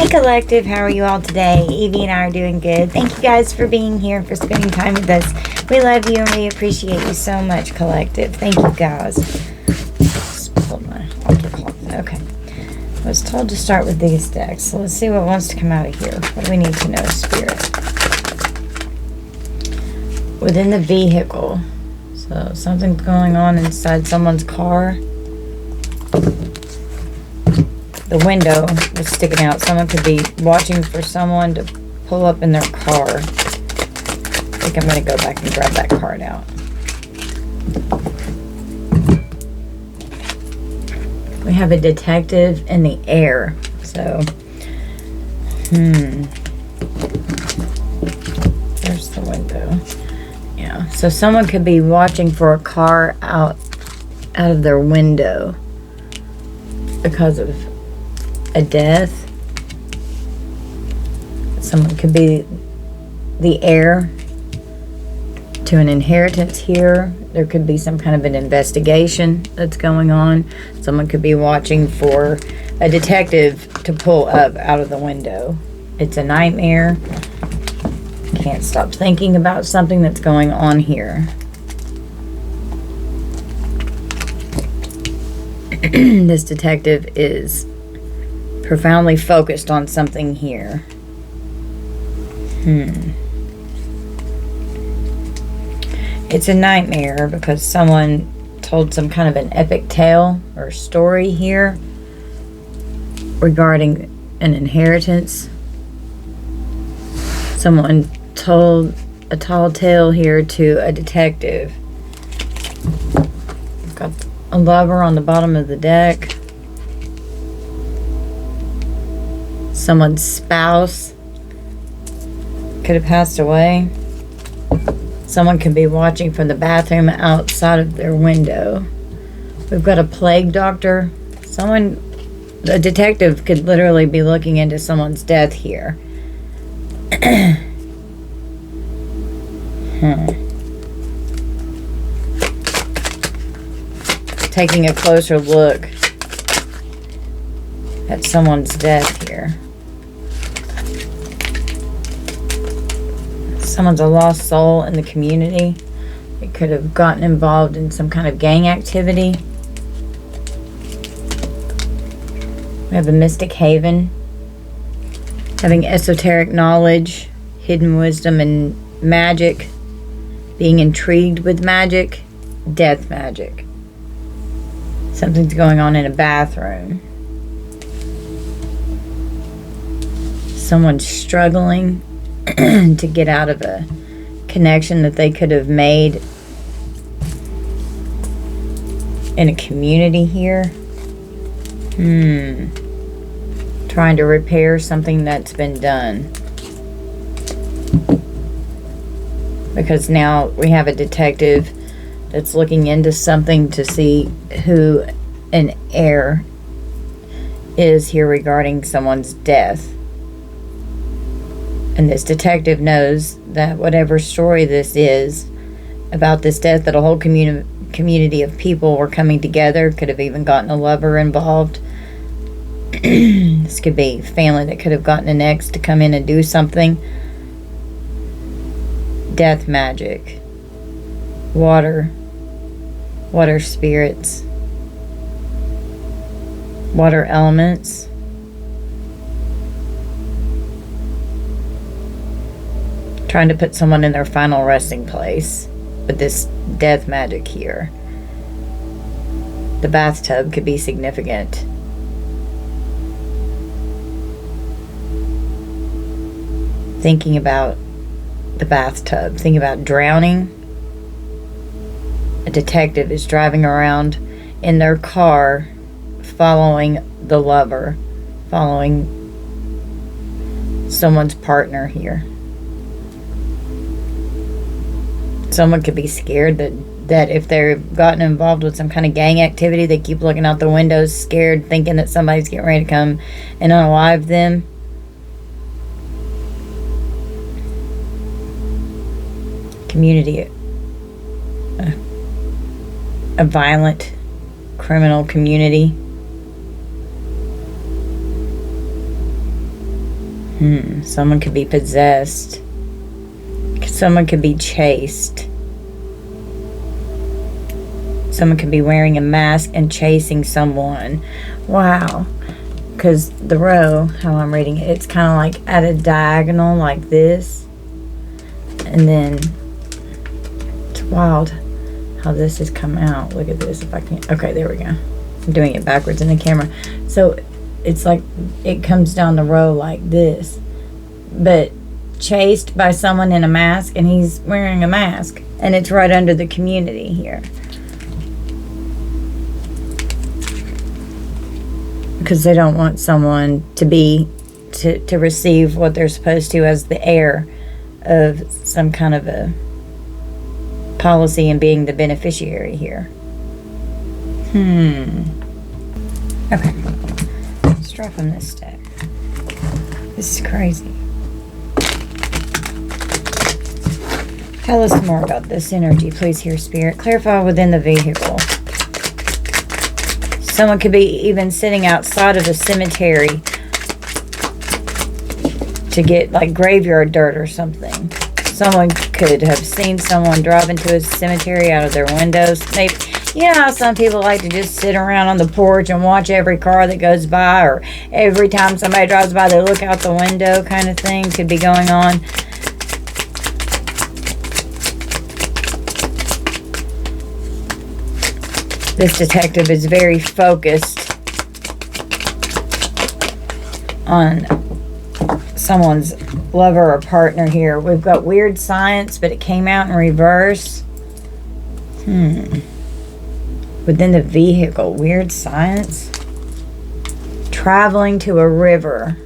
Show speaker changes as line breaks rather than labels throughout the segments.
Hey Collective, how are you all today? Evie and I are doing good. Thank you guys for being here, for spending time with us. We love you and we appreciate you so much, Collective. Thank you guys. Just pulled my altar cloth. Okay. I was told to start with these decks, so let's see what wants to come out of here. What do we need to know, Spirit? Within the vehicle. So something's going on inside someone's car. The window was sticking out. Someone could be watching for someone to pull up in their car. I think I'm going to go back and grab that card out. We have a detective in the air. So, there's the window. Yeah, so someone could be watching for a car out of their window because of a death. Someone could be the heir to an inheritance here. There could be some kind of an investigation that's going on. Someone could be watching for a detective to pull up out of the window. It's a nightmare. Can't stop thinking about something that's going on here. This detective is profoundly focused on something here. It's a nightmare because someone told some kind of an epic tale or story here regarding an inheritance. Someone told a tall tale here to a detective. We've got a lover on the bottom of the deck. Someone's spouse could have passed away. Someone could be watching from the bathroom outside of their window. We've got a plague doctor. A detective could literally be looking into someone's death here. Taking a closer look at someone's death here. Someone's a lost soul in the community. They could have gotten involved in some kind of gang activity. We have a mystic haven. Having esoteric knowledge, hidden wisdom, and magic. Being intrigued with magic. Death magic. Something's going on in a bathroom. Someone's struggling to get out of a connection that they could have made in a community here. Trying to repair something that's been done. Because now we have a detective that's looking into something to see who an heir is here regarding someone's death. And this detective knows that whatever story this is about this death, that a whole community of people were coming together, could have even gotten a lover involved. This could be family that could have gotten an ex to come in and do something. Death magic. Water spirits. Water elements. Trying to put someone in their final resting place with this death magic here. The bathtub could be significant. Thinking about the bathtub, thinking about drowning. A detective is driving around in their car following the lover, following someone's partner here. Someone could be scared that if they've gotten involved with some kind of gang activity, they keep looking out the windows, scared, thinking that somebody's getting ready to come and unalive them. Community, a violent criminal community. Someone could be possessed. Someone could be chased. Someone could be wearing a mask and chasing someone. Wow. Because the row, how I'm reading it, it's kind of like at a diagonal like this. And then it's wild how this has come out. Look at this. If I can. Okay, there we go. I'm doing it backwards in the camera. So it's like it comes down the row like this. But chased by someone in a mask, and he's wearing a mask. And it's right under the community here. Because they don't want someone to be to receive what they're supposed to as the heir of some kind of a policy and being the beneficiary here. Okay. Let's draw from this deck. This is crazy. Tell us more about this energy, please, here, Spirit. Clarify within the vehicle. Someone could be even sitting outside of a cemetery to get like graveyard dirt or something. Someone could have seen someone drive into a cemetery out of their windows. Maybe, you know how some people like to just sit around on the porch and watch every car that goes by, or every time somebody drives by they look out the window kind of thing could be going on. This detective is very focused on someone's lover or partner here. We've got weird science, but it came out in reverse. Within the vehicle, weird science. Traveling to a river.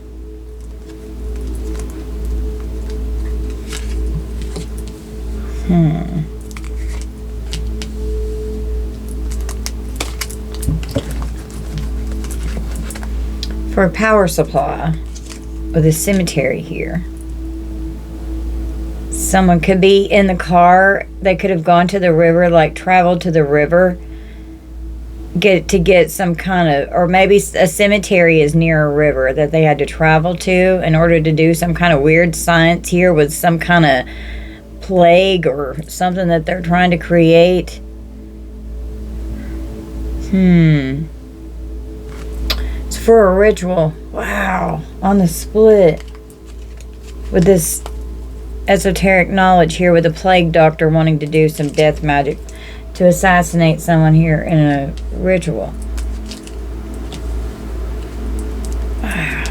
For a power supply with a cemetery here. Someone could be in the car. They could have gone to the river, like traveled to the river, get some kind of, or maybe a cemetery is near a river that they had to travel to in order to do some kind of weird science here with some kind of plague or something that they're trying to create. It's for a ritual. Wow. On the split. With this esoteric knowledge here, with a plague doctor wanting to do some death magic to assassinate someone here in a ritual. Wow.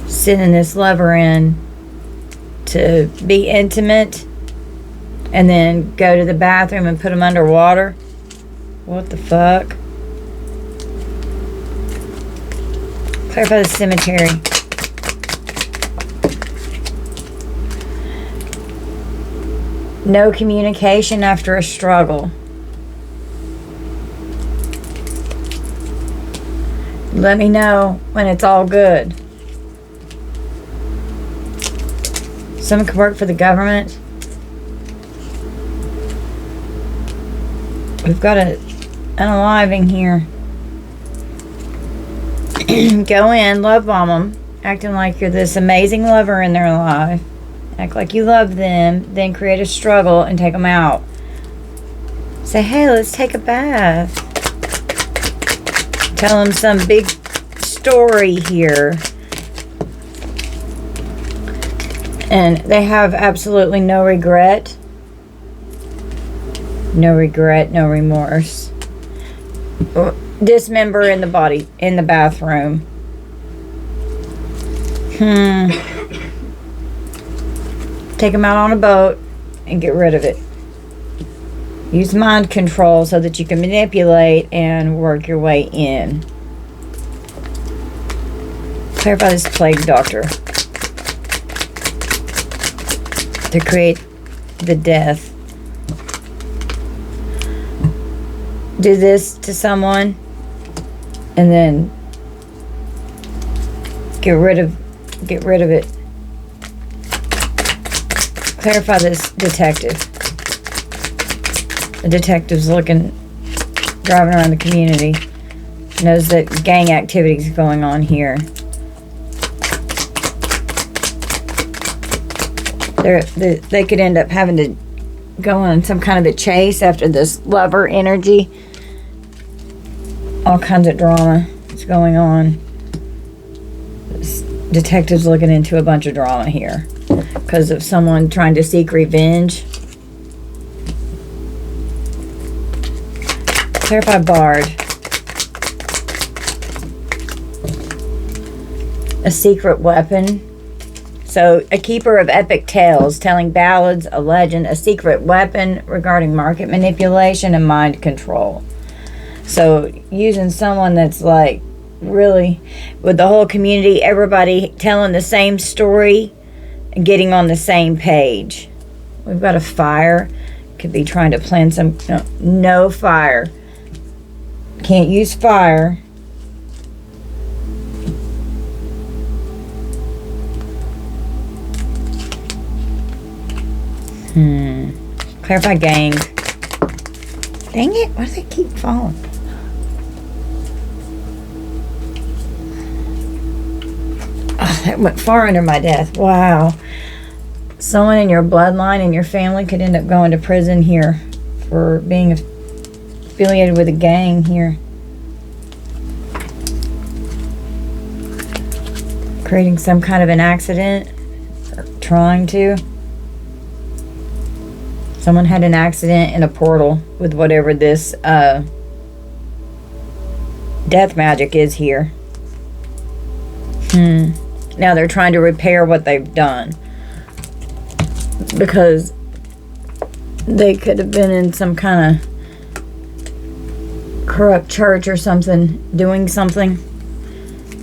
Sending this lover in to be intimate and then go to the bathroom and put him underwater. What the fuck? Clarify the cemetery. No communication after a struggle. Let me know when it's all good. Someone could work for the government. We've got an unaliving here. Go in, love bomb them, acting like you're this amazing lover in their life. Act like you love them, then create a struggle and take them out. Say, hey, let's take a bath. Tell them some big story here. And they have absolutely no regret. No regret, no remorse. Dismember in the body, in the bathroom. Take them out on a boat and get rid of it. Use mind control so that you can manipulate and work your way in. Clarify this plague doctor to create the death. Do this to someone and then get rid of it. Clarify this detective. The detective's driving around the community, knows that gang activity is going on here. They could end up having to go on some kind of a chase after this lover energy. All kinds of drama is going on. This detective's looking into a bunch of drama here because of someone trying to seek revenge. Clarify Bard. A secret weapon. So, a keeper of epic tales, telling ballads, a legend, a secret weapon regarding market manipulation and mind control. So, using someone that's like really with the whole community, everybody telling the same story and getting on the same page. We've got a fire. Could be trying to plan some. No fire. Can't use fire. Clarify gang. Dang it, why do they keep falling? Oh, that went far under my death. Wow. Someone in your bloodline and your family could end up going to prison here for being affiliated with a gang here. Creating some kind of an accident. Or trying to. Someone had an accident in a portal with whatever this death magic is here. Now they're trying to repair what they've done. Because they could have been in some kind of corrupt church or something, doing something,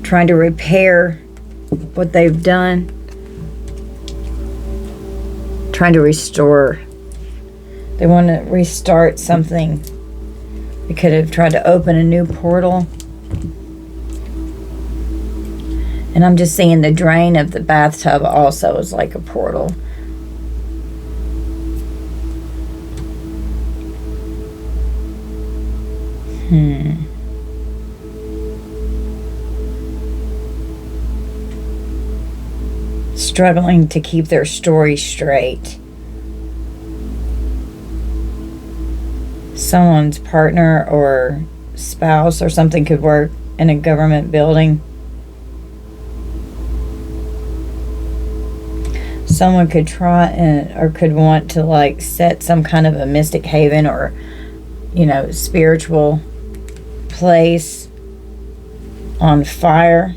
trying to repair what they've done, trying to restore. They want to restart something. They could have tried to open a new portal. And I'm just seeing the drain of the bathtub also is like a portal. Struggling to keep their story straight. Someone's partner or spouse or something could work in a government building. Someone could try or could want to like set some kind of a mystic haven or, you know, spiritual place on fire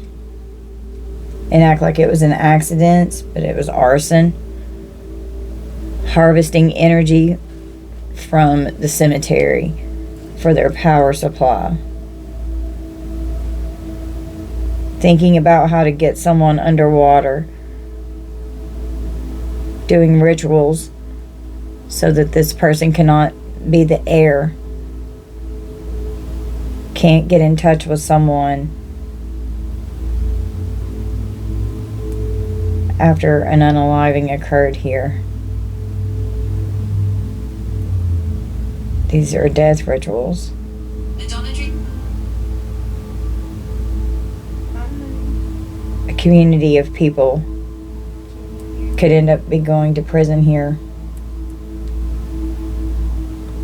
and act like it was an accident, but it was arson. Harvesting energy from the cemetery for their power supply. Thinking about how to get someone underwater. Doing rituals so that this person cannot be the heir. Can't get in touch with someone after an unaliving occurred here. These are death rituals. A community of people could end up be going to prison here.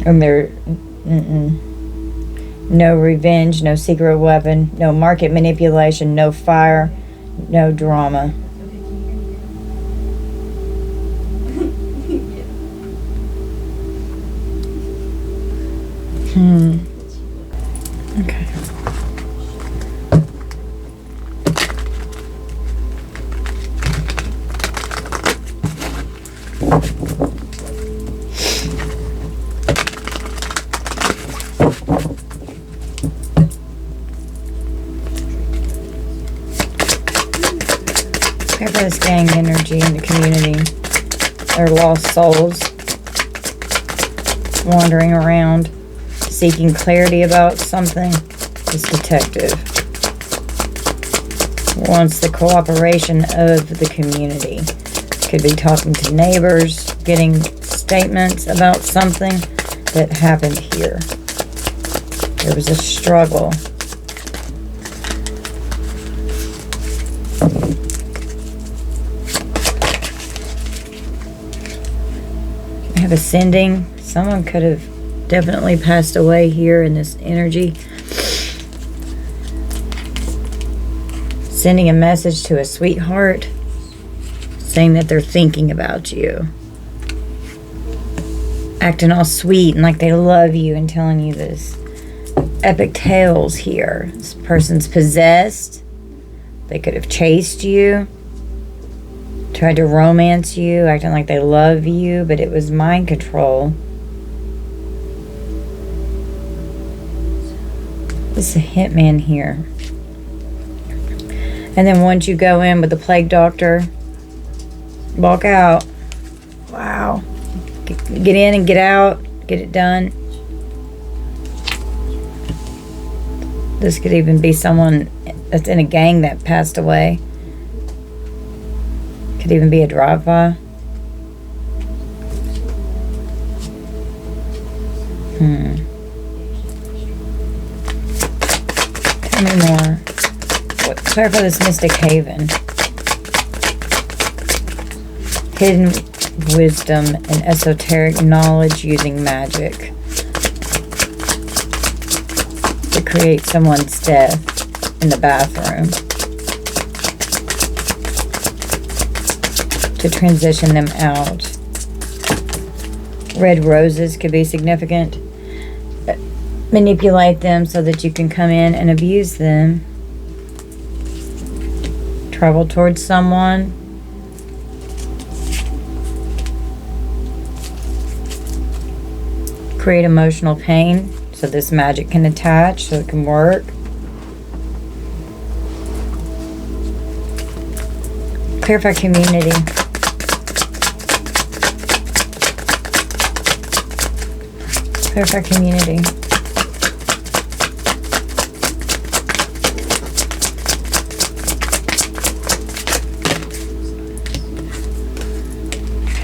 And there, no revenge, no secret weapon, no market manipulation, no fire, no drama. Okay. Care for this gang energy in the community. They're lost souls wandering around, seeking clarity about something. This detective wants the cooperation of the community. Could be talking to neighbors, getting statements about something that happened here. There was a struggle. like ascending. Someone could have definitely passed away here in this energy. Sending a message to a sweetheart, saying that they're thinking about you. Acting all sweet and like they love you and telling you this epic tales here. This person's possessed. They could have chased you, tried to romance you, acting like they love you, but it was mind control. This is a hitman here. And then once you go in with the plague doctor, walk out. Wow. Get in and get out. Get it done. This could even be someone that's in a gang that passed away. Could even be a drive-by. Tell me more. Clarify this mystic haven. Hidden wisdom and esoteric knowledge using magic to create someone's death in the bathroom, to transition them out. Red roses could be significant. Manipulate them so that you can come in and abuse them. Travel towards someone. Create emotional pain so this magic can attach, so it can work. Clarify community. Clarify community.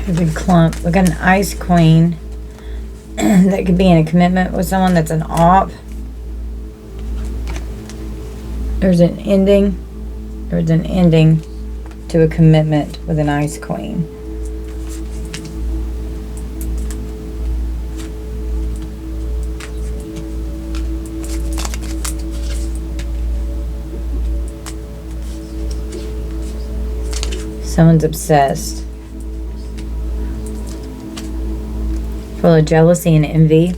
A big clump. We got an ice queen that could be in a commitment with someone that's an op. There's an ending. There's an ending to a commitment with an ice queen. Someone's obsessed. Full of jealousy and envy.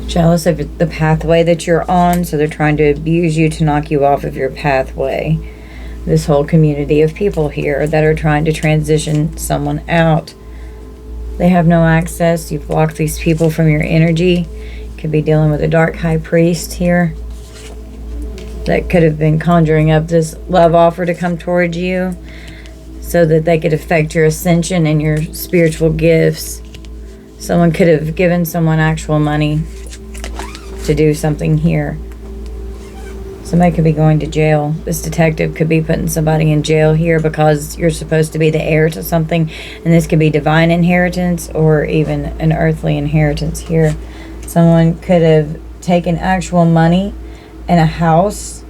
Jealous of the pathway that you're on, so they're trying to abuse you to knock you off of your pathway. This whole community of people here that are trying to transition someone out. They have no access. You've blocked these people from your energy. Could be dealing with a dark high priest here that could have been conjuring up this love offer to come towards you so that they could affect your ascension and your spiritual gifts. Someone could have given someone actual money to do something here. Somebody could be going to jail. This detective could be putting somebody in jail here because you're supposed to be the heir to something, and this could be divine inheritance or even an earthly inheritance here. Someone could have taken actual money and a house.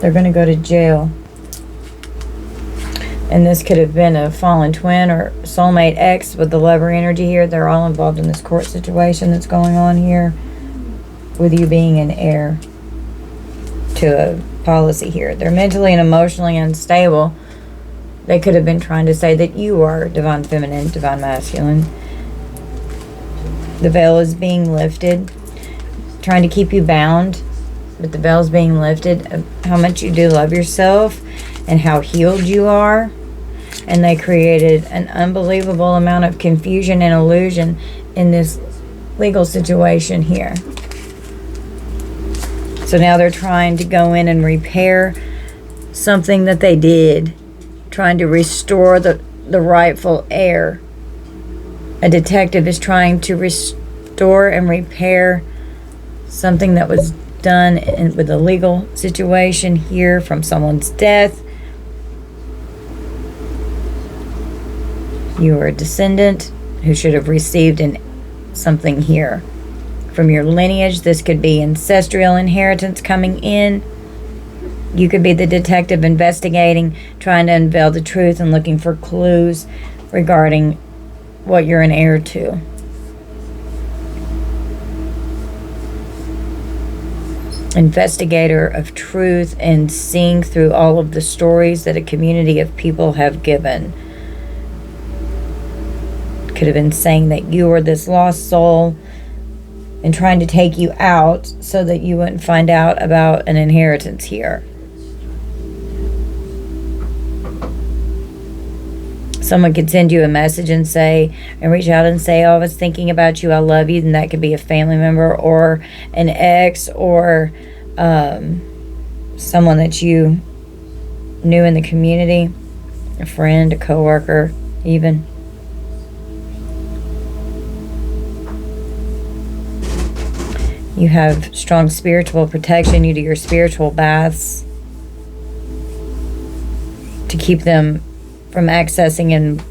They're going to go to jail. And this could have been a fallen twin or soulmate ex with the lover energy here. They're all involved in this court situation that's going on here with you being an heir to a policy here. They're mentally and emotionally unstable. They could have been trying to say that you are divine feminine, divine masculine. The veil is being lifted, trying to keep you bound, but the veil is being lifted of how much you do love yourself and how healed you are. And they created an unbelievable amount of confusion and illusion in this legal situation here. So now they're trying to go in and repair something that they did, trying to restore the rightful heir. A detective is trying to restore and repair something that was done with a legal situation here from someone's death. You are a descendant who should have received something here from your lineage. This could be ancestral inheritance coming in. You could be the detective investigating, trying to unveil the truth and looking for clues regarding what you're an heir to. Investigator of truth and seeing through all of the stories that a community of people have given. Could have been saying that you were this lost soul and trying to take you out so that you wouldn't find out about an inheritance here. Someone could send you a message and say, and reach out and say, oh, I was thinking about you, I love you. And that could be a family member or an ex or someone that you knew in the community, a friend, a coworker, even. You have strong spiritual protection. You do your spiritual baths to keep them from accessing and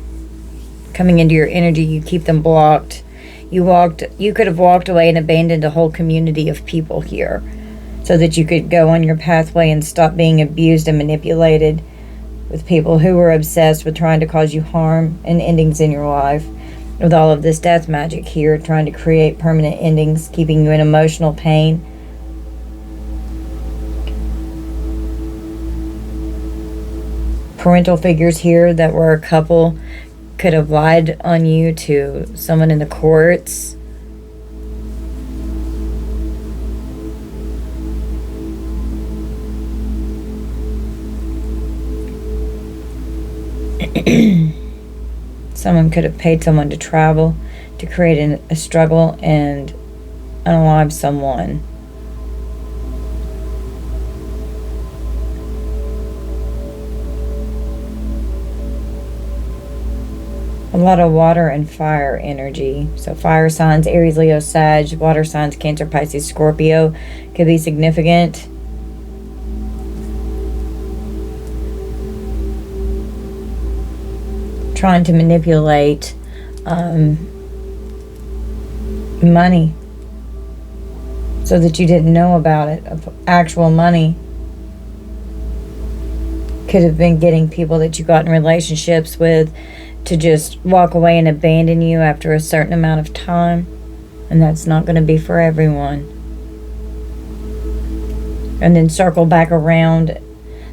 coming into your energy. You keep them blocked. You could have walked away and abandoned a whole community of people here so that you could go on your pathway and stop being abused and manipulated with people who were obsessed with trying to cause you harm and endings in your life. With all of this death magic here, trying to create permanent endings, keeping you in emotional pain. Parental figures here that were a couple could have lied on you to someone in the courts. Someone could have paid someone to travel to create a struggle and unalive someone. A lot of water and fire energy. So fire signs, Aries, Leo, Sag, water signs, Cancer, Pisces, Scorpio could be significant. Trying to manipulate money so that you didn't know about it, of actual money. Could have been getting people that you got in relationships with to just walk away and abandon you after a certain amount of time, and that's not going to be for everyone. And then circle back around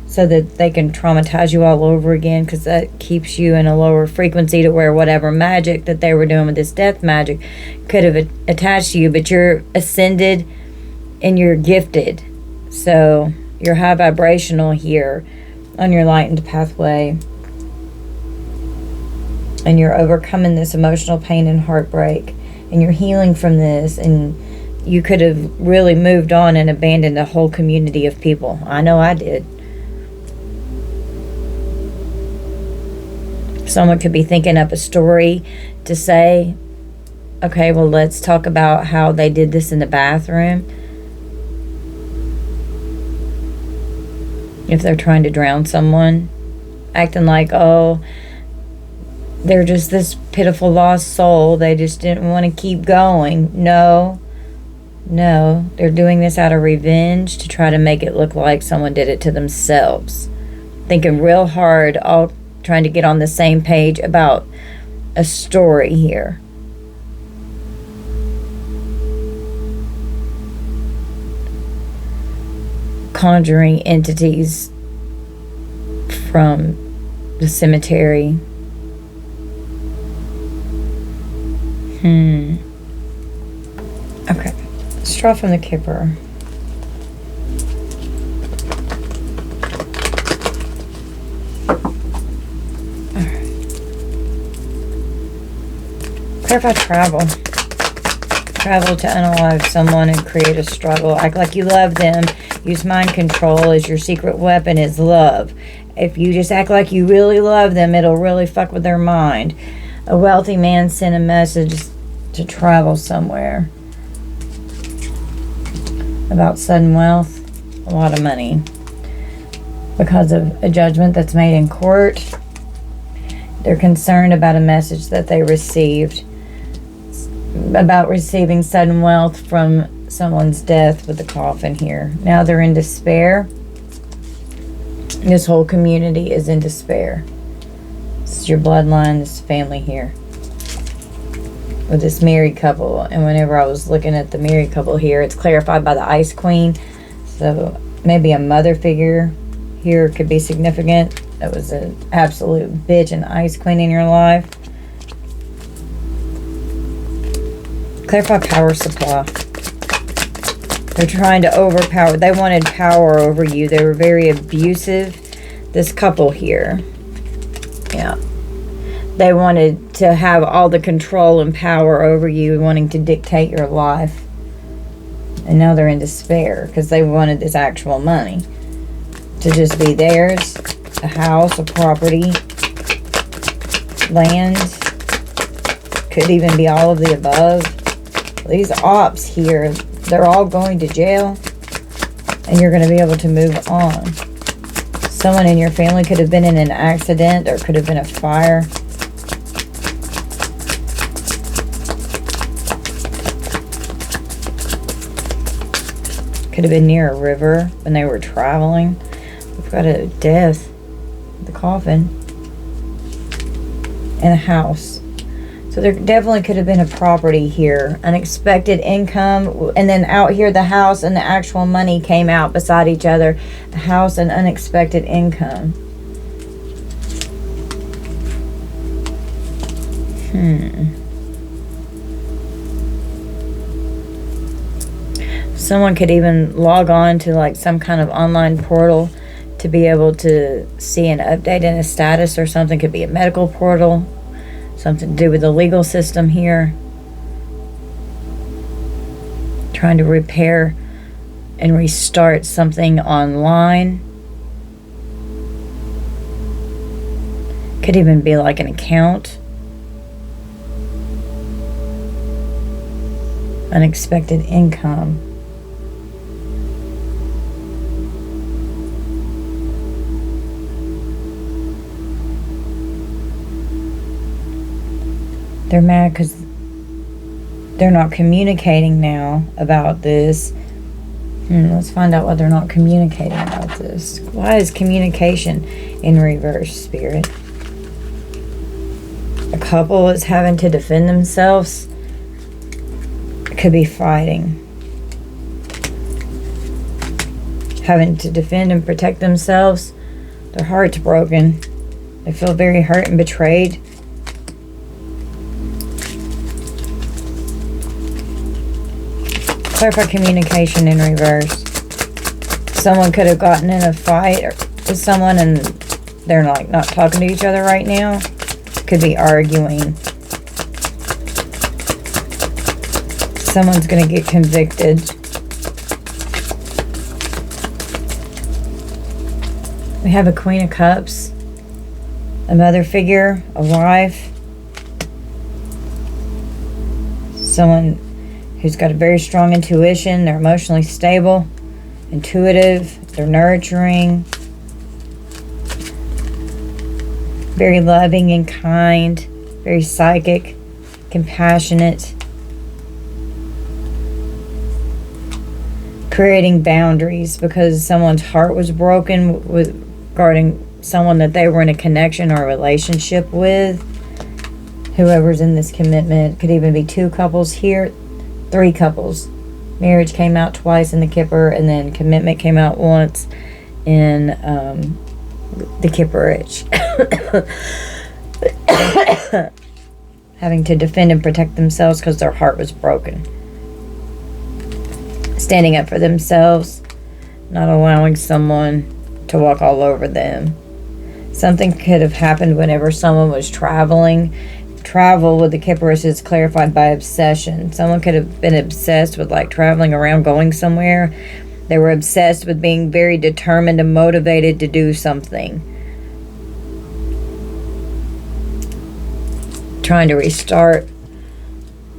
so that they can traumatize you all over again, because that keeps you in a lower frequency to where whatever magic that they were doing with this death magic could have attached to you, but you're ascended and you're gifted. So you're high vibrational here on your lightened pathway. And you're overcoming this emotional pain and heartbreak. And you're healing from this. And you could have really moved on and abandoned a whole community of people. I know I did. Someone could be thinking up a story to say, okay, well, let's talk about how they did this in the bathroom. If they're trying to drown someone, acting like, oh, they're just this pitiful lost soul. They just didn't want to keep going. No, they're doing this out of revenge to try to make it look like someone did it to themselves. Thinking real hard, all trying to get on the same page about a story here. Conjuring entities from the cemetery. Okay, let's draw from the Kipper. Clarify travel. Travel to unalive someone and create a struggle. Act like you love them. Use mind control as your secret weapon is love. If you just act like you really love them, it'll really fuck with their mind. A wealthy man sent a message to travel somewhere. About sudden wealth. A lot of money. Because of a judgment that's made in court. They're concerned about a message that they received. About receiving sudden wealth from someone's death with the coffin here. Now they're in despair. This whole community is in despair. This is your bloodline, this family here. With this married couple. And whenever I was looking at the married couple here, it's clarified by the Ice Queen. So maybe a mother figure here could be significant. That was an absolute bitch and Ice Queen in your life. Clarify power supply. They're trying to overpower. They wanted power over you. They were very abusive. This couple here. Yeah. They wanted to have all the control and power over you, wanting to dictate your life. And now they're in despair because they wanted this actual money to just be theirs. A house, a property, land. Could even be all of the above. These ops here, they're all going to jail. And you're going to be able to move on. Someone in your family could have been in an accident or could have been a fire. Could have been near a river when they were traveling. We've got a death, the coffin, and a house. So there definitely could have been a property here. Unexpected income. And then out here, the house and the actual money came out beside each other. A house and unexpected income. Someone could even log on to like some kind of online portal to be able to see an update in a status or something. Could be a medical portal, something to do with the legal system here. Trying to repair and restart something online. Could even be like an account. Unexpected income. They're mad because they're not communicating now about this. Let's find out why they're not communicating about this. Why is communication in reverse, Spirit? A couple is having to defend themselves. It could be fighting. Having to defend and protect themselves. Their heart's broken. They feel very hurt and betrayed. Clarify communication in reverse. Someone could have gotten in a fight with someone and they're like not talking to each other right now. Could be arguing. Someone's going to get convicted. We have a Queen of Cups, a mother figure, a wife, someone who's got a very strong intuition. They're emotionally stable, intuitive, they're nurturing, very loving and kind, very psychic, compassionate, creating boundaries because someone's heart was broken regarding someone that they were in a connection or a relationship with. Whoever's in this commitment, could even be two couples here. 3 couples. Marriage came out twice in the Kipper, and then commitment came out once in the Kipperich. Having to defend and protect themselves because their heart was broken. Standing up for themselves, not allowing someone to walk all over them. Something could have happened whenever someone was traveling. Travel with the Kipperish is clarified by obsession. Someone could have been obsessed with like traveling around, going somewhere. They were obsessed with being very determined and motivated to do something. Trying to restart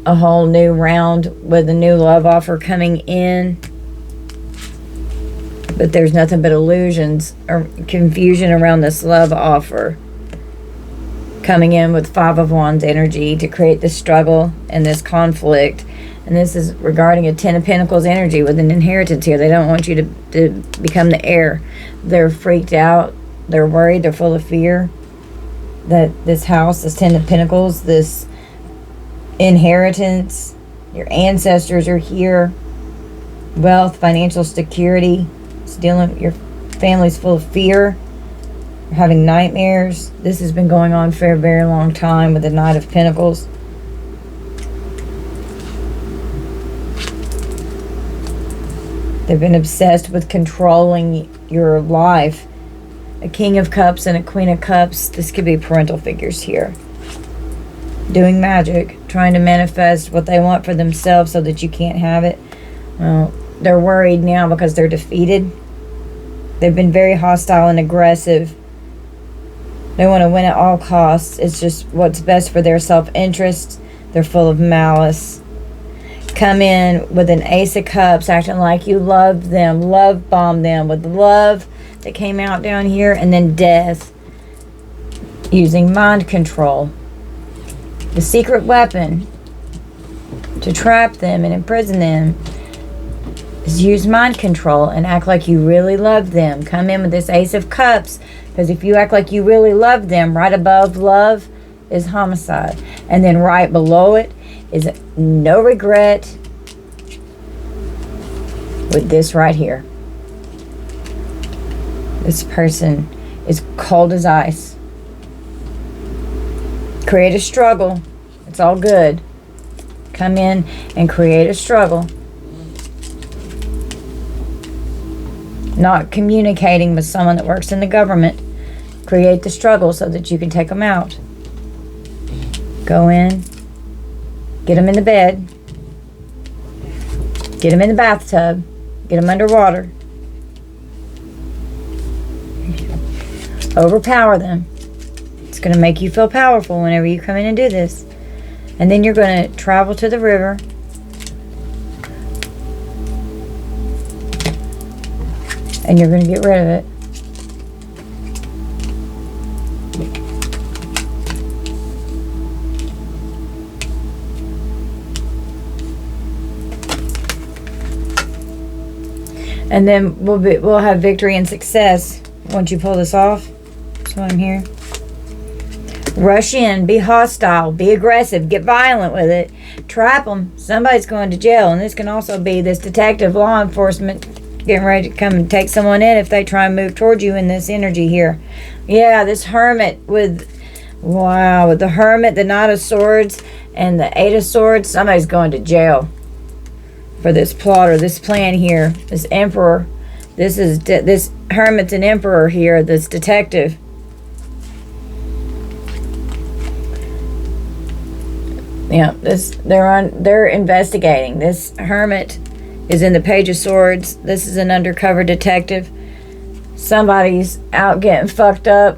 a whole new round with a new love offer coming in. But there's nothing but illusions or confusion around this love offer. coming in with Five of Wands energy to create this struggle and this conflict. And this is regarding a Ten of Pentacles energy with an inheritance here. They don't want you to become the heir. They're freaked out. They're worried. They're full of fear that this house, this Ten of Pentacles, this inheritance, your ancestors are here. Wealth, financial security. It's dealing, your family's full of fear. You're having nightmares. This has been going on for a very long time with the Knight of Pentacles. They've been obsessed with controlling your life. A King of Cups and a Queen of Cups. This could be parental figures here. Doing magic. Trying to manifest what they want for themselves so that you can't have it. Well, they're worried now because they're defeated. They've been very hostile and aggressive. They want to win at all costs. It's just what's best for their self-interest. They're full of malice. Come in with an Ace of Cups, acting like you love them, love bomb them with love that came out down here, and then death, using mind control. The secret weapon to trap them and imprison them is use mind control and act like you really love them. Come in with this Ace of Cups, because if you act like you really love them, right above love is homicide, and then right below it is no regret with this right here. This person is cold as ice. Create a struggle. It's all good. Come in and create a struggle. Not communicating with someone that works in the government. Create the struggle so that you can take them out. Go in. Get them in the bed. Get them in the bathtub. Get them underwater. Overpower them. It's going to make you feel powerful whenever you come in and do this. And then you're going to travel to the river. And you're going to get rid of it. And then we'll have victory and success once you pull this off. That's why I'm here. Rush in, be hostile, be aggressive, get violent with it. Trap them. Somebody's going to jail. And this can also be this detective, law enforcement getting ready to come and take someone in if they try and move toward you in this energy here. Yeah, this hermit with, wow, with the hermit, the Knight of Swords, and the Eight of Swords. Somebody's going to jail for this plot or this plan here. This emperor. This hermit's an emperor here, this detective. Yeah, they're investigating. This hermit is in the Page of Swords. This is an undercover detective. Somebody's out getting fucked up,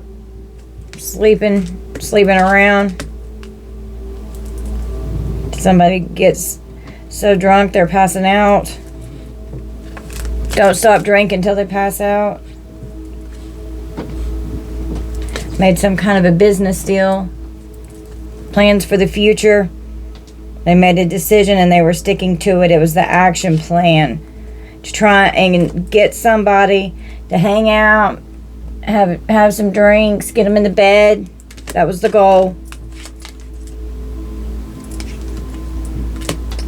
sleeping around. Somebody gets so drunk they're passing out. Don't stop drinking until they pass out. Made some kind of a business deal. Plans for the future. They made a decision and they were sticking to it. It was the action plan. To try and get somebody to hang out, have some drinks, get them in the bed. That was the goal.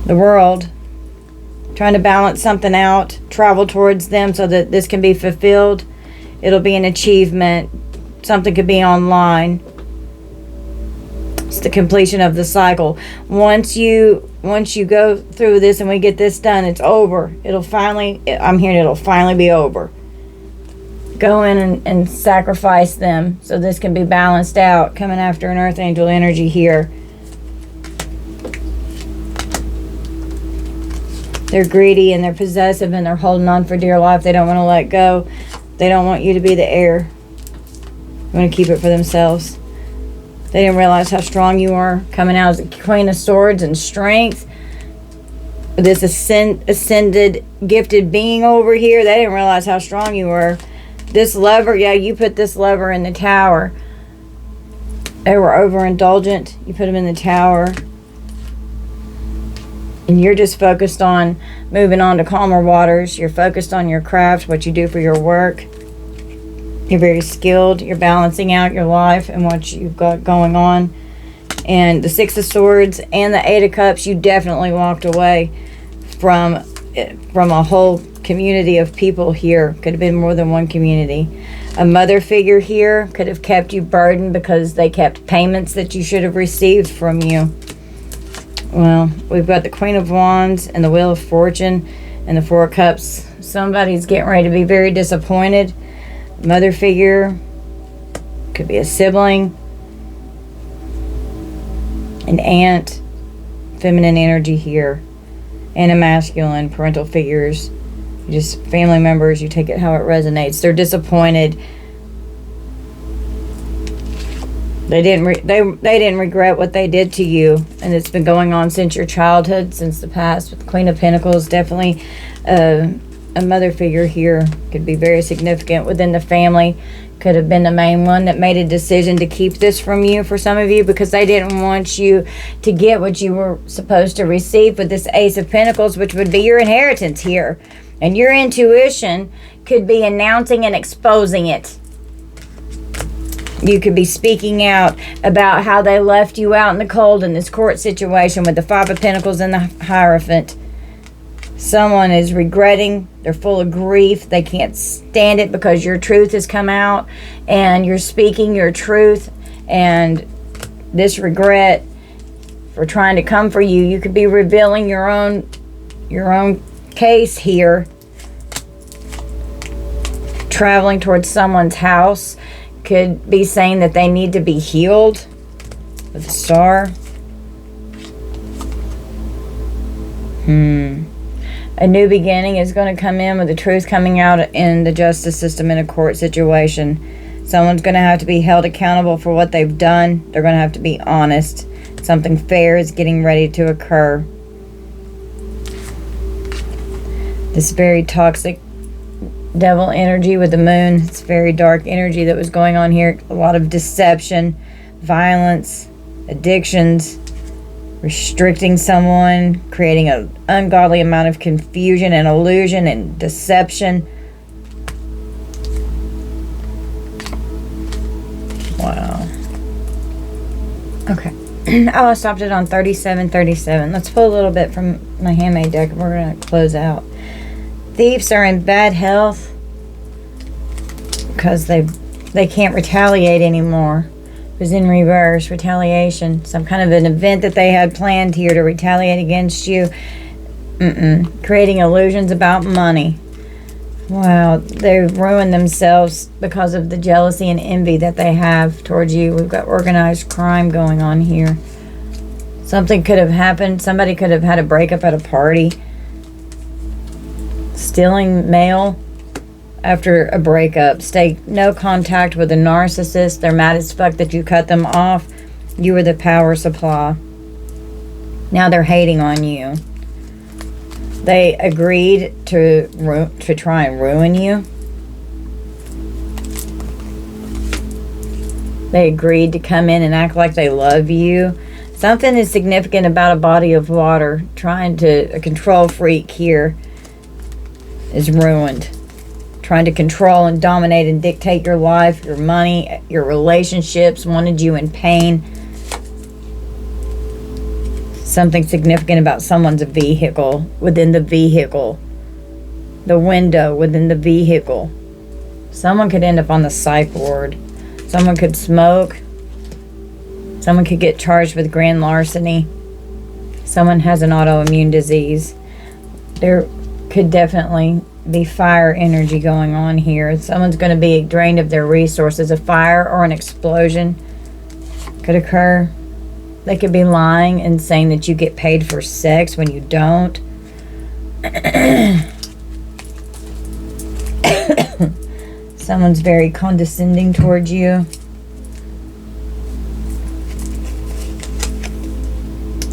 The world. Trying to balance something out. Travel towards them so that this can be fulfilled. It'll be an achievement. Something could be online. It's the completion of the cycle. Once you go through this and we get this done, it's over. It'll finally be over. Go in and sacrifice them so this can be balanced out. Coming after an earth angel energy here. They're greedy and they're possessive and they're holding on for dear life. They don't want to let go. They don't want you to be the heir. They want to keep it for themselves. They didn't realize how strong you are. Coming out as a Queen of Swords and strength. This ascended, gifted being over here. They didn't realize how strong you were. This lover, yeah, you put this lover in the tower. They were overindulgent. You put them in the tower. And you're just focused on moving on to calmer waters. You're focused on your craft, what you do for your work. You're very skilled. You're balancing out your life and what you've got going on. And the Six of Swords and the Eight of Cups, you definitely walked away from a whole community of people here. Could have been more than one community. A mother figure here could have kept you burdened because they kept payments that you should have received from you. Well, we've got the Queen of Wands and the Wheel of Fortune and the Four of Cups. Somebody's getting ready to be very disappointed. Mother figure could be a sibling, an aunt, feminine energy here, and a masculine, parental figures, just family members. You take it how it resonates. They're disappointed. They didn't regret what they did to you, and it's been going on since your childhood, since the past. With the Queen of Pentacles, definitely a mother figure here could be very significant within the family. Could have been the main one that made a decision to keep this from you for some of you, because they didn't want you to get what you were supposed to receive with this Ace of Pentacles, which would be your inheritance here. And your intuition could be announcing and exposing it. You could be speaking out about how they left you out in the cold in this court situation with the Five of Pentacles and the Hierophant. Someone is regretting. They're full of grief. They can't stand it because your truth has come out and you're speaking your truth. And this regret for trying to come for you, you could be revealing your own case here. Traveling towards someone's house could be saying that they need to be healed with a star. A new beginning is going to come in with the truth coming out in the justice system in a court situation. Someone's going to have to be held accountable for what they've done. They're going to have to be honest. Something fair is getting ready to occur. This very toxic devil energy with the moon. It's very dark energy that was going on here. A lot of deception, violence, addictions, restricting someone, creating an ungodly amount of confusion and illusion and deception. Wow. Okay. Oh, I stopped it on 3737. Let's pull a little bit from my handmade deck and we're going to close out. Thieves are in bad health because they can't retaliate anymore. It was in reverse, retaliation. Some kind of an event that they had planned here to retaliate against you. Creating illusions about money. Wow, they've ruined themselves because of the jealousy and envy that they have towards you. We've got organized crime going on here. Something could have happened. Somebody could have had a breakup at a party. Stealing mail after a breakup. Stay no contact with a narcissist. They're mad as fuck that you cut them off. You were the power supply. Now they're hating on you. They agreed to try and ruin you. They agreed to come in and act like they love you. Something is significant about a body of water. A control freak here is ruined. Trying to control and dominate and dictate your life, your money, your relationships, wanted you in pain. Something significant about someone's vehicle, within the vehicle. The window within the vehicle. Someone could end up on the psych ward. Someone could smoke. Someone could get charged with grand larceny. Someone has an autoimmune disease. There could definitely be fire energy going on here. Someone's going to be drained of their resources. A fire or an explosion could occur. They could be lying and saying that you get paid for sex when you don't. Someone's very condescending towards you.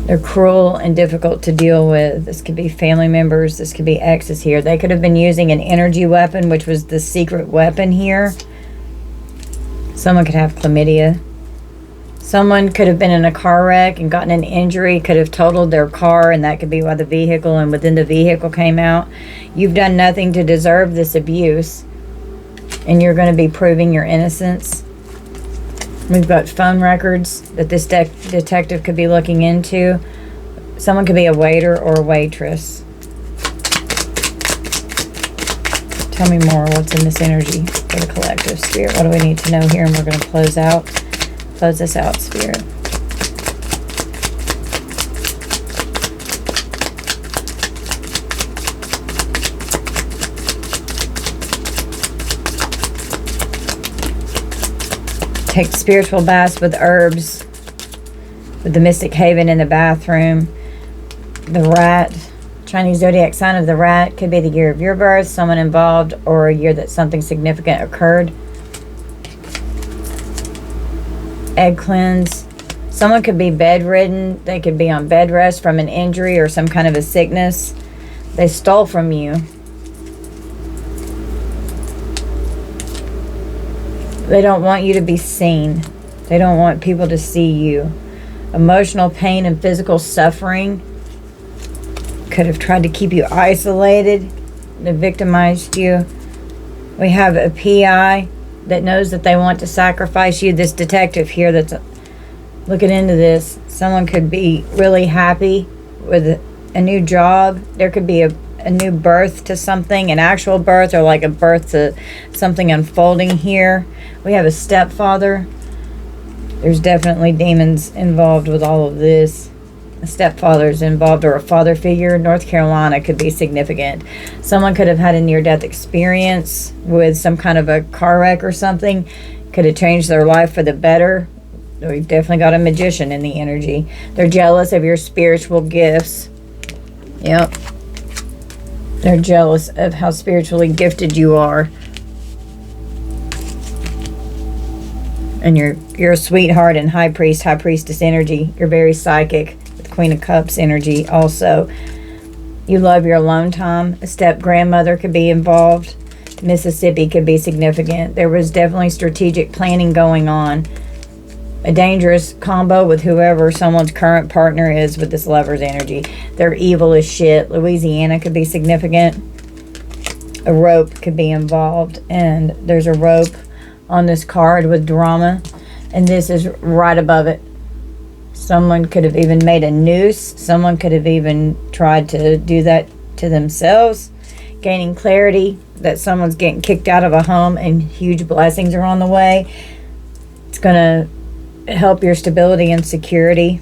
They're cruel and difficult to deal with. This could be family members. This could be exes here. They could have been using an energy weapon, which was the secret weapon here. Someone could have chlamydia. Someone could have been in a car wreck and gotten an injury, could have totaled their car, and that could be why the vehicle and within the vehicle came out. You've done nothing to deserve this abuse, and you're going to be proving your innocence. We've got phone records that this detective could be looking into. Someone could be a waiter or a waitress. Tell me more. What's in this energy for the collective, Spirit? What do we need to know here? And we're going to close this out, Spirit. Take spiritual baths with herbs, with the Mystic Haven in the bathroom. The rat, Chinese zodiac sign of the rat, could be the year of your birth, someone involved, or a year that something significant occurred. Egg cleanse. Someone could be bedridden. They could be on bed rest from an injury or some kind of a sickness. They stole from you. They don't want you to be seen. They don't want people to see you. Emotional pain and physical suffering. Could have tried to keep you isolated. They victimized you. We have a PI that knows that they want to sacrifice you. This detective here that's looking into this. Someone could be really happy with a new job. There could be a new birth to something, an actual birth, or like a birth to something unfolding here. We have a stepfather. There's definitely demons involved with all of this. A stepfather's involved, or a father figure. North Carolina could be significant. Someone could have had a near-death experience with some kind of a car wreck or something. Could have changed their life for the better. We've definitely got a magician in the energy. They're jealous of your spiritual gifts. Yep. They're jealous of how spiritually gifted you are. And you're a sweetheart and high priestess energy. You're very psychic. Queen of Cups energy also. You love your alone time. A step grandmother could be involved. Mississippi could be significant. There was definitely strategic planning going on. A dangerous combo with whoever someone's current partner is with this lover's energy. They're evil as shit. Louisiana could be significant. A rope could be involved. And there's a rope on this card with drama. And this is right above it. Someone could have even made a noose. Someone could have even tried to do that to themselves. Gaining clarity that someone's getting kicked out of a home and huge blessings are on the way. It's going to help your stability and security.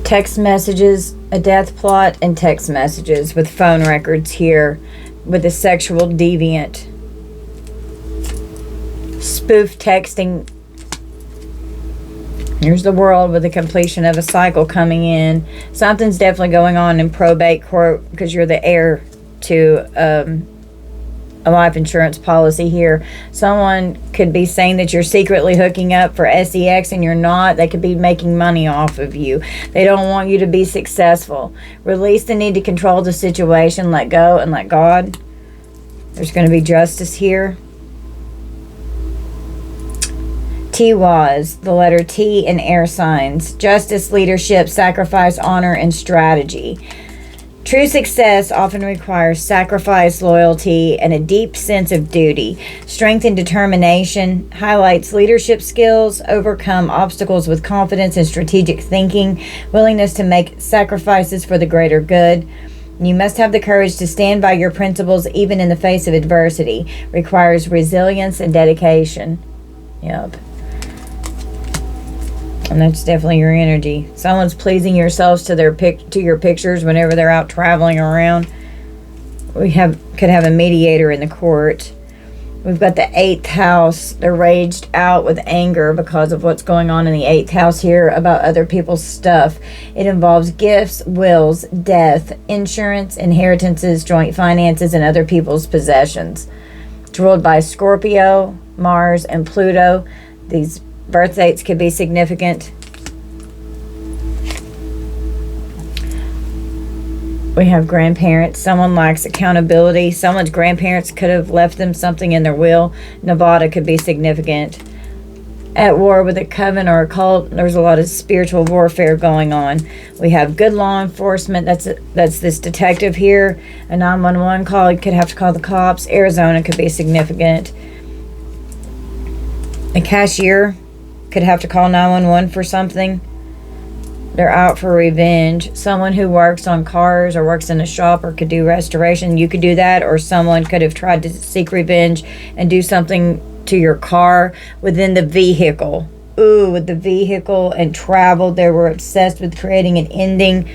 Text messages, a death plot, and text messages with phone records here with a sexual deviant. Spoof texting. Here's the world with the completion of a cycle coming in. Something's definitely going on in probate court because you're the heir to a life insurance policy here. Someone could be saying that you're secretly hooking up for sex and you're not. They could be making money off of you. They don't want you to be successful. Release the need to control the situation. Let go and let God. There's going to be justice here. T-Waz, the letter T in air signs. Justice, leadership, sacrifice, honor, and strategy. True success often requires sacrifice, loyalty, and a deep sense of duty. Strength and determination highlights leadership skills, overcome obstacles with confidence and strategic thinking, willingness to make sacrifices for the greater good. You must have the courage to stand by your principles even in the face of adversity. Requires resilience and dedication. Yep. And that's definitely your energy. Someone's pleasing yourselves to your pictures whenever they're out traveling around. We could have a mediator in the court. We've got the 8th house. They're raged out with anger because of what's going on in the 8th house here about other people's stuff. It involves gifts, wills, death, insurance, inheritances, joint finances, and other people's possessions. It's ruled by Scorpio, Mars, and Pluto. These birth dates could be significant. We have grandparents. Someone lacks accountability. Someone's grandparents could have left them something in their will. Nevada could be significant. At war with a coven or a cult. There's a lot of spiritual warfare going on. We have good law enforcement. That's this detective here. A 911 call. You could have to call the cops. Arizona could be significant. A cashier could have to call 911 for something. They're out for revenge. Someone who works on cars or works in a shop or could do restoration, you could do that. Or someone could have tried to seek revenge and do something to your car within the vehicle. Ooh, with the vehicle and travel. They were obsessed with creating an ending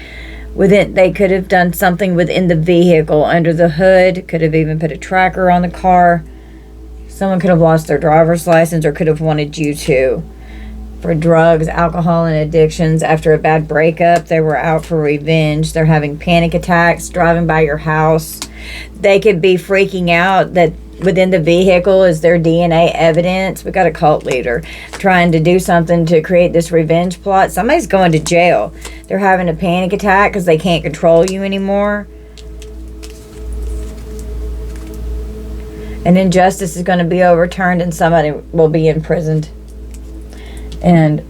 within. They could have done something within the vehicle, under the hood. Could have even put a tracker on the car. Someone could have lost their driver's license or could have wanted you to. For drugs, alcohol, and addictions. After a bad breakup, they were out for revenge. They're having panic attacks, driving by your house. They could be freaking out that within the vehicle is their DNA evidence. We got a cult leader trying to do something to create this revenge plot. Somebody's going to jail. They're having a panic attack because they can't control you anymore. An injustice is going to be overturned and somebody will be imprisoned. And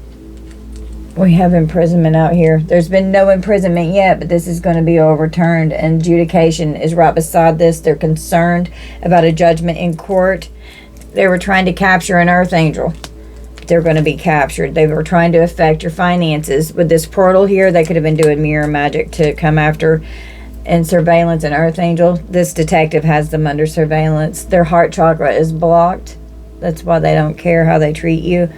we have imprisonment out here. There's been no imprisonment yet, but this is going to be overturned. And adjudication is right beside this. They're concerned about a judgment in court. They were trying to capture an earth angel. They're going to be captured. They were trying to affect your finances. With this portal here, they could have been doing mirror magic to come after and surveillance an earth angel. This detective has them under surveillance. Their heart chakra is blocked. That's why they don't care how they treat you.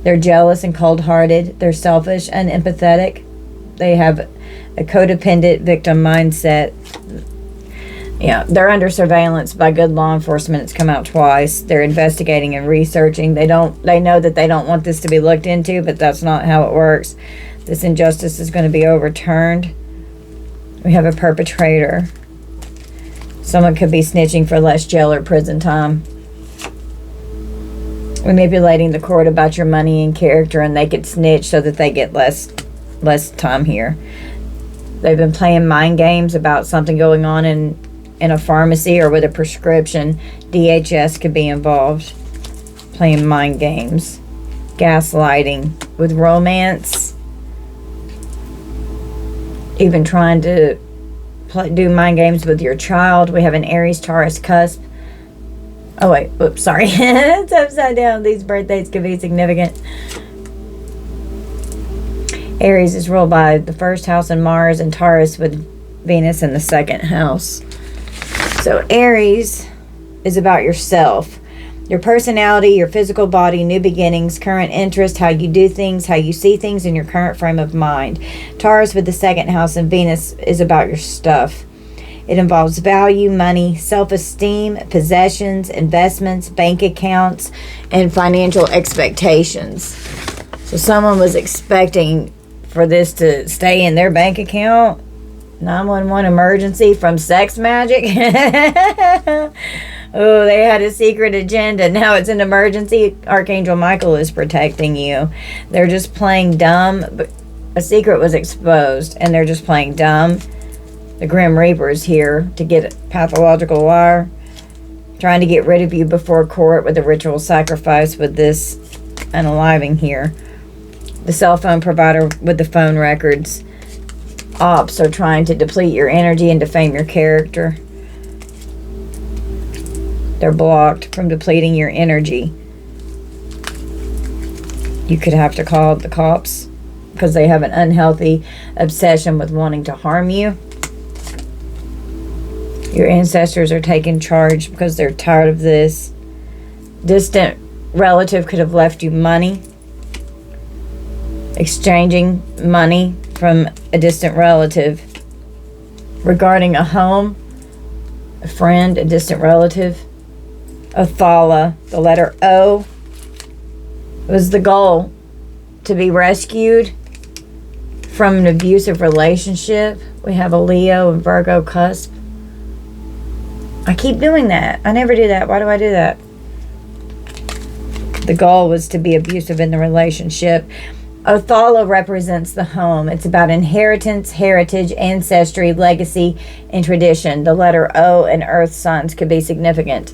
They're jealous and cold-hearted. They're selfish and empathetic. They have a codependent victim mindset. Yeah, they're under surveillance by good law enforcement. It's come out twice. They're investigating and researching. They know that they don't want this to be looked into, but that's not how it works. This injustice is going to be overturned. We have a perpetrator. Someone could be snitching for less jail or prison time. Manipulating the court about your money and character, and they could snitch so that they get less time here. They've been playing mind games about something going on in a pharmacy or with a prescription. DHS could be involved. Playing mind games. Gaslighting with romance. Even trying to do mind games with your child. We have an Aries Taurus cusp. Oh, wait. Oops, sorry. It's upside down. These birthdays could be significant. Aries is ruled by the first house in Mars, and Taurus with Venus in the second house. So Aries is about yourself. Your personality, your physical body, new beginnings, current interest, how you do things, how you see things in your current frame of mind. Taurus with the second house and Venus is about your stuff. It involves value, money, self-esteem, possessions, investments, bank accounts, and financial expectations. So someone was expecting for this to stay in their bank account. 911 emergency from sex magic. Oh, they had a secret agenda. Now it's an emergency. Archangel Michael is protecting you. They're just playing dumb. But a secret was exposed, and they're just playing dumb. The Grim Reaper is here to get a pathological liar, trying to get rid of you before court with a ritual sacrifice with this unaliving here. The cell phone provider with the phone records. Ops are trying to deplete your energy and defame your character. They're blocked from depleting your energy. You could have to call the cops because they have an unhealthy obsession with wanting to harm you. Your ancestors are taking charge because they're tired of this. Distant relative could have left you money. Exchanging money from a distant relative. Regarding a home, a friend, a distant relative. Othala, the letter O, was the goal. To be rescued from an abusive relationship. We have a Leo and Virgo cusp. I keep doing that. I never do that. Why do I do that? The goal was to be abusive in the relationship. Othala represents the home. It's about inheritance, heritage, ancestry, legacy, and tradition. The letter O and earth signs could be significant.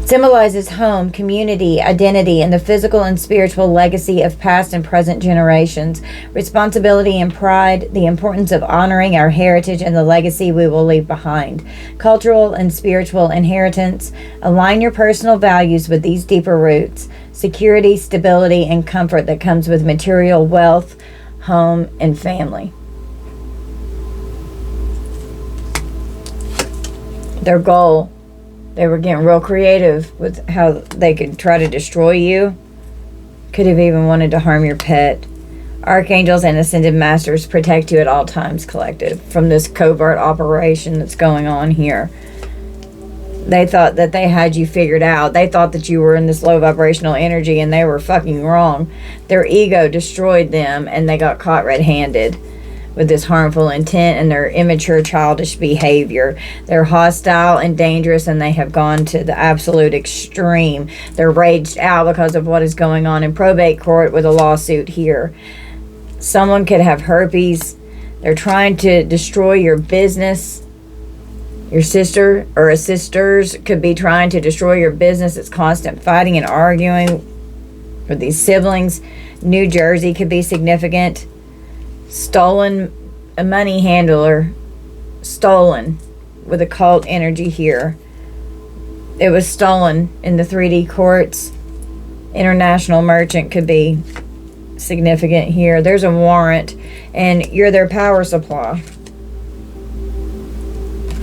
Symbolizes home, community, identity, and the physical and spiritual legacy of past and present generations. Responsibility and pride, the importance of honoring our heritage and the legacy we will leave behind. Cultural and spiritual inheritance. Align your personal values with these deeper roots. Security, stability, and comfort that comes with material wealth, home, and family. Their goal. They were getting real creative with how they could try to destroy you. Could have even wanted to harm your pet. Archangels and ascended masters protect you at all times, collective, from this covert operation that's going on here. They thought that they had you figured out. They thought that you were in this low vibrational energy, and they were fucking wrong. Their ego destroyed them, and they got caught red-handed with this harmful intent and their immature childish behavior. They're hostile and dangerous, and they have gone to the absolute extreme. They're raged out because of what is going on in probate court with a lawsuit here. Someone could have herpes. They're trying to destroy your business. Your sister or a sisters could be trying to destroy your business. It's constant fighting and arguing with these siblings. New Jersey could be significant. Stolen, a money handler, stolen with occult energy here. It was stolen in the 3D courts. International merchant could be significant here. There's a warrant, and you're their power supply.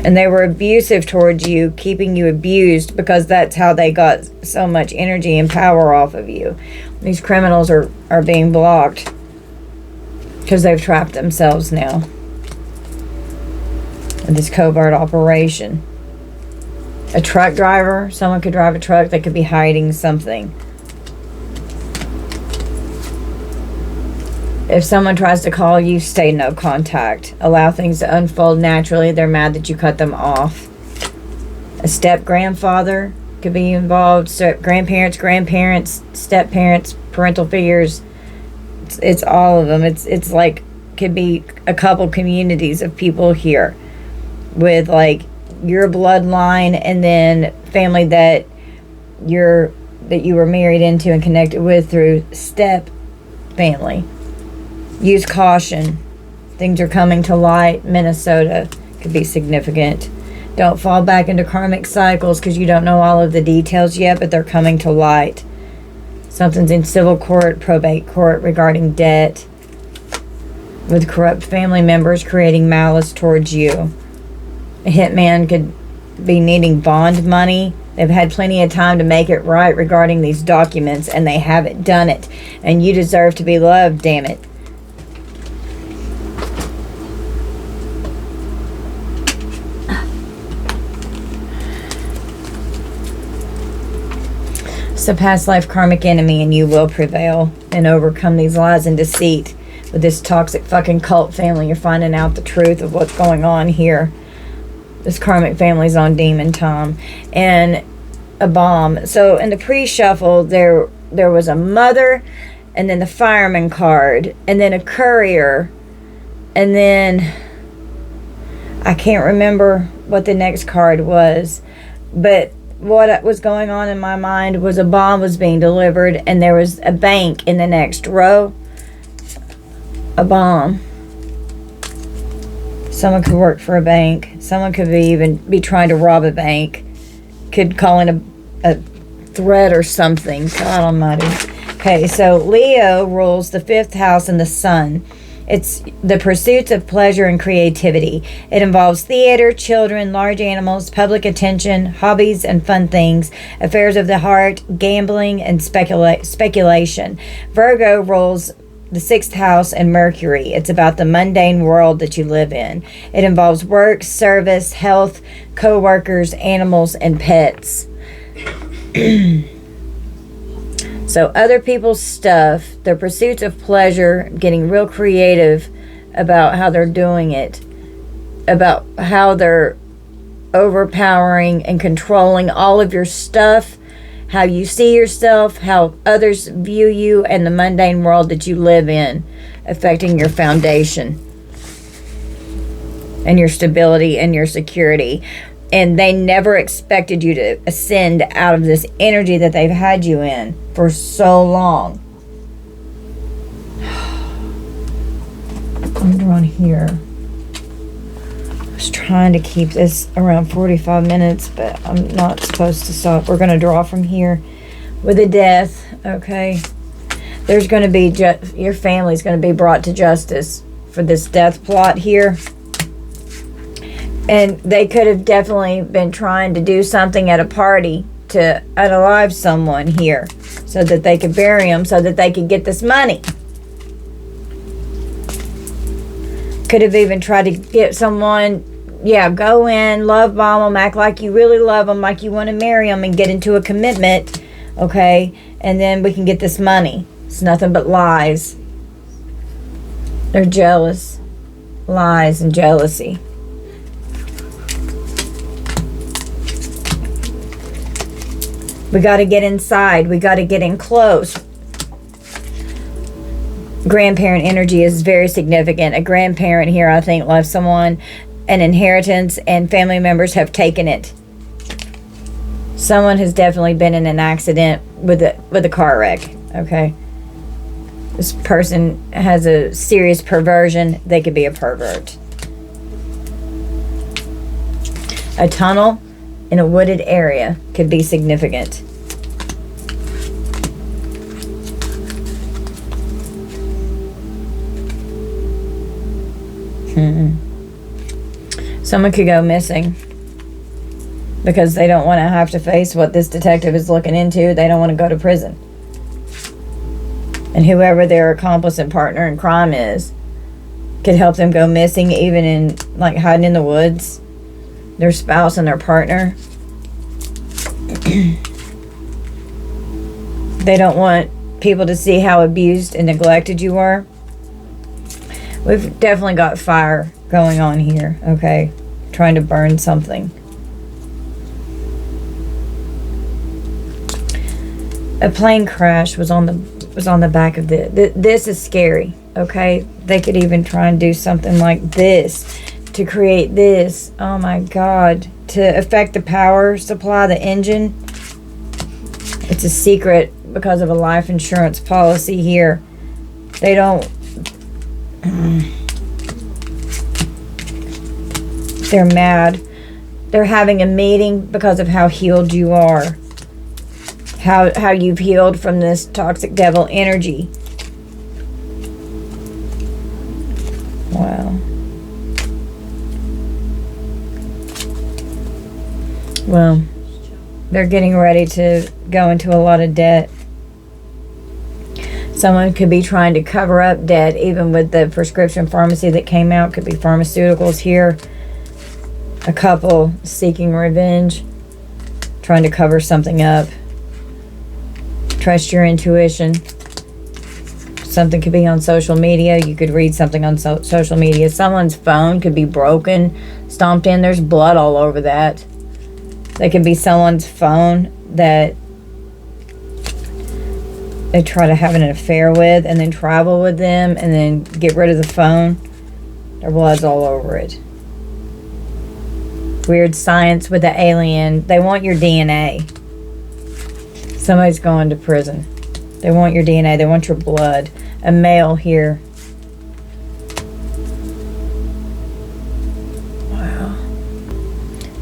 And they were abusive towards you, keeping you abused, because that's how they got so much energy and power off of you. These criminals are being blocked because they've trapped themselves now in this covert operation. A truck driver, someone could drive a truck, they could be hiding something. If someone tries to call you, stay no contact. Allow things to unfold naturally. They're mad that you cut them off. A step-grandfather could be involved. Grandparents, step-parents, parental figures. It's all of them. It's like, could be a couple communities of people here with like your bloodline and then family that you were married into and connected with through step family. Use caution. Things are coming to light. Minnesota could be significant. Don't fall back into karmic cycles because you don't know all of the details yet, but they're coming to light. Something's in civil court, probate court regarding debt, with corrupt family members creating malice towards you. A hitman could be needing bond money. They've had plenty of time to make it right regarding these documents, and they haven't done it. And you deserve to be loved, damn it. So past life karmic enemy, and you will prevail and overcome these lies and deceit with this toxic fucking cult family. You're finding out the truth of what's going on here. This karmic family's on demon time. And a bomb. So in the pre-shuffle, there was a mother, and then the fireman card, and then a courier, and then I can't remember what the next card was, but what was going on in my mind was a bomb was being delivered, and there was a bank in the next row. A bomb. Someone could work for a bank. Someone could even be trying to rob a bank. Could call in a threat or something. God almighty. Okay, so Leo rules the 5th house and the sun. It's the pursuits of pleasure and creativity. It involves theater, children, large animals, public attention, hobbies and fun things, affairs of the heart, gambling, and speculation. Virgo rules the 6th house and Mercury. It's about the mundane world that you live in. It involves work, service, health, co-workers, animals, and pets. So other people's stuff, their pursuits of pleasure, getting real creative about how they're doing it, about how they're overpowering and controlling all of your stuff, how you see yourself, how others view you, and the mundane world that you live in, affecting your foundation and your stability and your security. And they never expected you to ascend out of this energy that they've had you in for so long. I'm drawing here. I was trying to keep this around 45 minutes, but I'm not supposed to stop. We're going to draw from here with a death, okay? There's going to be, your family's going to be brought to justice for this death plot here. And they could have definitely been trying to do something at a party to unalive someone here so that they could bury them, so that they could get this money. Could have even tried to get someone, go in, love bomb them, act like you really love them, like you want to marry them, and get into a commitment, okay? And then we can get this money. It's nothing but lies. They're jealous. Lies and jealousy. We got to get inside. We got to get in close. Grandparent energy is very significant. A grandparent here, I think, left someone an inheritance, and family members have taken it. Someone has definitely been in an accident with a car wreck, okay? This person has a serious perversion. They could be a pervert. A tunnel in a wooded area could be significant. Someone could go missing because they don't want to have to face what this detective is looking into. They don't want to go to prison. And whoever their accomplice and partner in crime is could help them go missing, even in, like, hiding in the woods. Their spouse and their partner. They don't want people to see how abused and neglected you are. We've definitely got fire going on here, okay? Trying to burn something. A plane crash was on the back of this is scary, okay? They could even try and do something like this to create this. Oh my God. To affect the power supply, the engine. It's a secret because of a life insurance policy here. They don't... They're mad. They're having a meeting because of how healed you are. How you've healed from this toxic devil energy. Wow. Well, they're getting ready to go into a lot of debt. Someone could be trying to cover up debt, even with the prescription pharmacy that came out. Could be pharmaceuticals here. A couple seeking revenge, trying to cover something up. Trust your intuition. Something could be on social media. You could read something on social media. Someone's phone could be broken, stomped in. There's blood all over that. That could be someone's phone that they try to have an affair with and then travel with them and then get rid of the phone. Their blood's all over it. Weird science with the alien. They want your DNA. Somebody's going to prison. They want your DNA. They want your blood. A male here. Wow.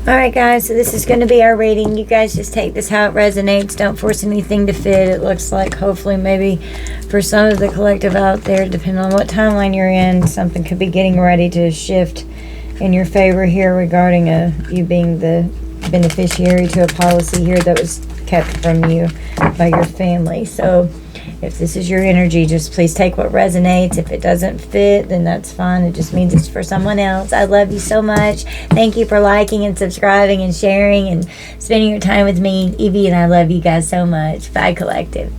Alright guys, so this is going to be our reading. You guys just take this how it resonates. Don't force anything to fit. It looks like hopefully maybe for some of the collective out there, depending on what timeline you're in, something could be getting ready to shift in your favor here regarding you being the beneficiary to a policy here that was kept from you by your family. So if this is your energy, just please take what resonates. If it doesn't fit, then that's fine. It just means it's for someone else. I love you so much. Thank you for liking and subscribing and sharing and spending your time with me. Evie and I love you guys so much. Bye, collective.